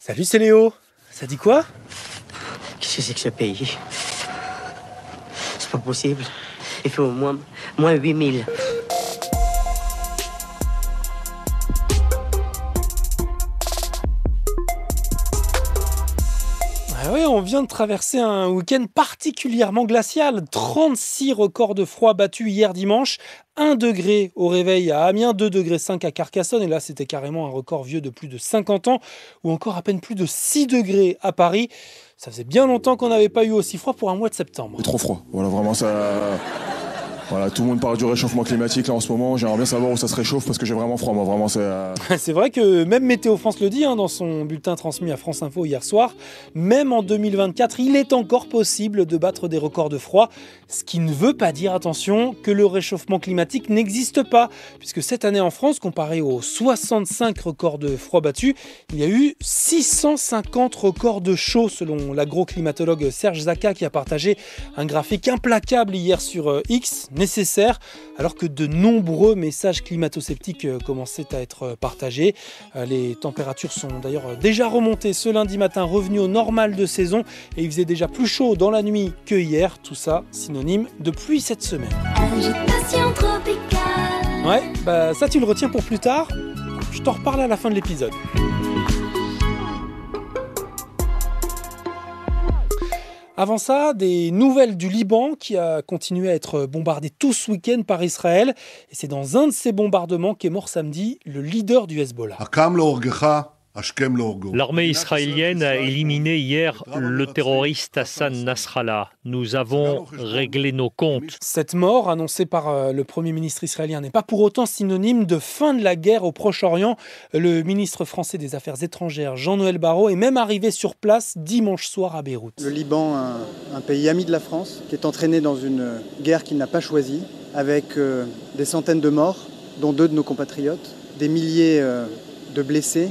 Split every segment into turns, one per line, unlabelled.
Salut, c'est Léo. Ça dit quoi?
Qu'est-ce que c'est que ce pays? C'est pas possible. Il fait au moins 8000.
Ah ouais, on vient de traverser un week-end particulièrement glacial. 36 records de froid battus hier dimanche. 1 degré au réveil à Amiens, 2,5 degrés à Carcassonne. Et là, c'était carrément un record vieux de plus de 50 ans. Ou encore à peine plus de 6 degrés à Paris. Ça faisait bien longtemps qu'on n'avait pas eu aussi froid pour un mois de septembre.
C'est trop froid. Voilà, vraiment ça... Voilà, tout le monde parle du réchauffement climatique là en ce moment. J'aimerais bien savoir où ça se réchauffe parce que j'ai vraiment froid. Moi, vraiment, c'est.
C'est vrai que même Météo France le dit dans son bulletin transmis à France Info hier soir. Même en 2024, il est encore possible de battre des records de froid. Ce qui ne veut pas dire, attention, que le réchauffement climatique n'existe pas. Puisque cette année en France, comparé aux 65 records de froid battus, il y a eu 650 records de chaud selon l'agroclimatologue Serge Zaka qui a partagé un graphique implacable hier sur X. Nécessaire, alors que de nombreux messages climato-sceptiques commençaient à être partagés. Les températures sont d'ailleurs déjà remontées ce lundi matin, revenues au normal de saison, et il faisait déjà plus chaud dans la nuit que hier. Tout ça synonyme de pluie cette semaine.
Agitation tropicale.
Ouais, bah ça tu le retiens pour plus tard. Je t'en reparle à la fin de l'épisode. Avant ça, des nouvelles du Liban qui a continué à être bombardé tout ce week-end par Israël. Et c'est dans un de ces bombardements qu'est mort samedi le leader du Hezbollah.
L'armée israélienne a éliminé hier le terroriste Hassan Nasrallah. Nous avons réglé nos comptes.
Cette mort, annoncée par le Premier ministre israélien, n'est pas pour autant synonyme de fin de la guerre au Proche-Orient. Le ministre français des Affaires étrangères, Jean-Noël Barrot, est même arrivé sur place dimanche soir à Beyrouth.
Le Liban, un pays ami de la France, qui est entraîné dans une guerre qu'il n'a pas choisie, avec des centaines de morts, dont 2 de nos compatriotes, des milliers de blessés,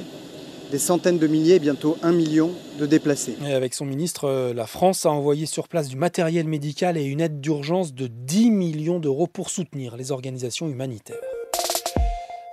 des centaines de milliers, bientôt 1 million de déplacés.
Et avec son ministre, la France a envoyé sur place du matériel médical et une aide d'urgence de 10 millions d'euros pour soutenir les organisations humanitaires.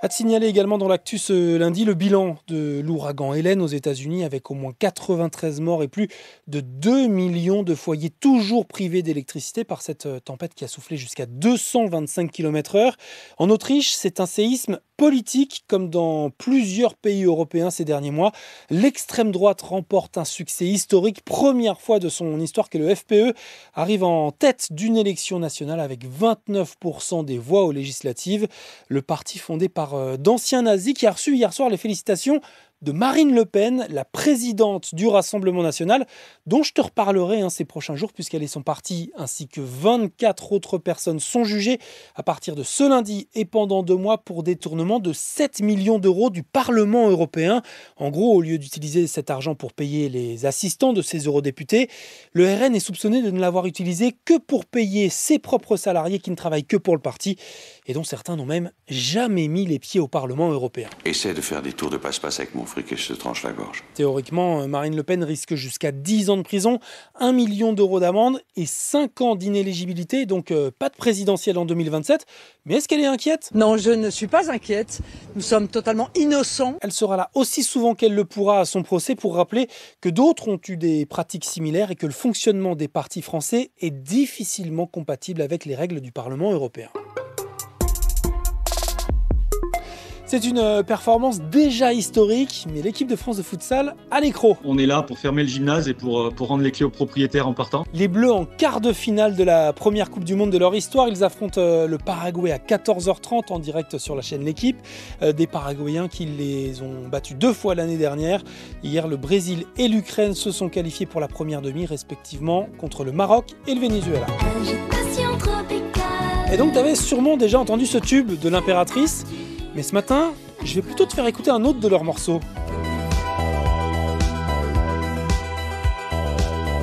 À te signaler également dans l'actu ce lundi le bilan de l'ouragan Hélène aux États-Unis avec au moins 93 morts et plus de 2 millions de foyers toujours privés d'électricité par cette tempête qui a soufflé jusqu'à 225 km/h. En Autriche, c'est un séisme politique comme dans plusieurs pays européens ces derniers mois. L'extrême droite remporte un succès historique, première fois de son histoire que le FPE arrive en tête d'une élection nationale avec 29% des voix aux législatives. Le parti fondé par d'anciens nazis qui a reçu hier soir les félicitations de Marine Le Pen, la présidente du Rassemblement national, dont je te reparlerai ces prochains jours puisqu'elle et son parti ainsi que 24 autres personnes sont jugées à partir de ce lundi et pendant 2 mois pour détournement de 7 millions d'euros du Parlement européen. En gros, au lieu d'utiliser cet argent pour payer les assistants de ces eurodéputés, le RN est soupçonné de ne l'avoir utilisé que pour payer ses propres salariés qui ne travaillent que pour le parti et dont certains n'ont même jamais mis les pieds au Parlement européen.
Essaie de faire des tours de passe-passe avec mon fric et je te tranche la gorge.
Théoriquement, Marine Le Pen risque jusqu'à 10 ans de prison, 1 million d'euros d'amende et 5 ans d'inéligibilité, donc pas de présidentielle en 2027. Mais est-ce qu'elle est inquiète?
Non, je ne suis pas inquiète. Nous sommes totalement innocents.
Elle sera là aussi souvent qu'elle le pourra à son procès pour rappeler que d'autres ont eu des pratiques similaires et que le fonctionnement des partis français est difficilement compatible avec les règles du Parlement européen. C'est une performance déjà historique, mais l'équipe de France de futsal a l'écrou.
On est là pour fermer le gymnase et pour rendre les clés aux propriétaires en partant.
Les Bleus en quart de finale de la première Coupe du Monde de leur histoire. Ils affrontent le Paraguay à 14h30 en direct sur la chaîne L'Équipe. Des Paraguayens qui les ont battus 2 fois l'année dernière. Hier, le Brésil et l'Ukraine se sont qualifiés pour la première demi, respectivement contre le Maroc et le Venezuela.
Agitation tropicale.
Et donc, tu avais sûrement déjà entendu ce tube de l'Impératrice. Mais ce matin, je vais plutôt te faire écouter un autre de leurs morceaux.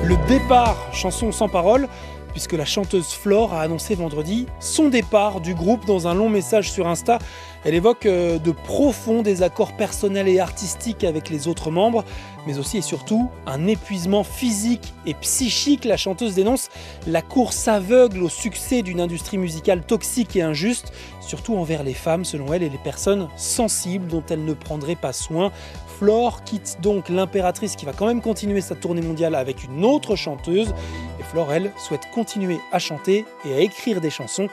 Le départ, chanson sans parole, puisque la chanteuse Flore a annoncé vendredi son départ du groupe dans un long message sur Insta. Elle évoque de profonds désaccords personnels et artistiques avec les autres membres, mais aussi et surtout un épuisement physique et psychique. La chanteuse dénonce la course aveugle au succès d'une industrie musicale toxique et injuste, surtout envers les femmes selon elle et les personnes sensibles dont elle ne prendrait pas soin. Flore quitte donc l'impératrice qui va quand même continuer sa tournée mondiale avec une autre chanteuse. Et Flore, elle, souhaite continuer à chanter et à écrire des chansons,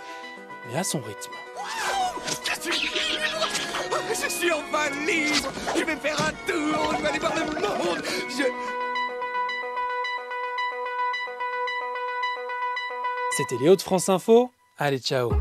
mais à son rythme.
Je suis enfin libre. Je vais faire un tour. Je vais aller voir le monde.
C'était Léo de France Info. Allez, ciao.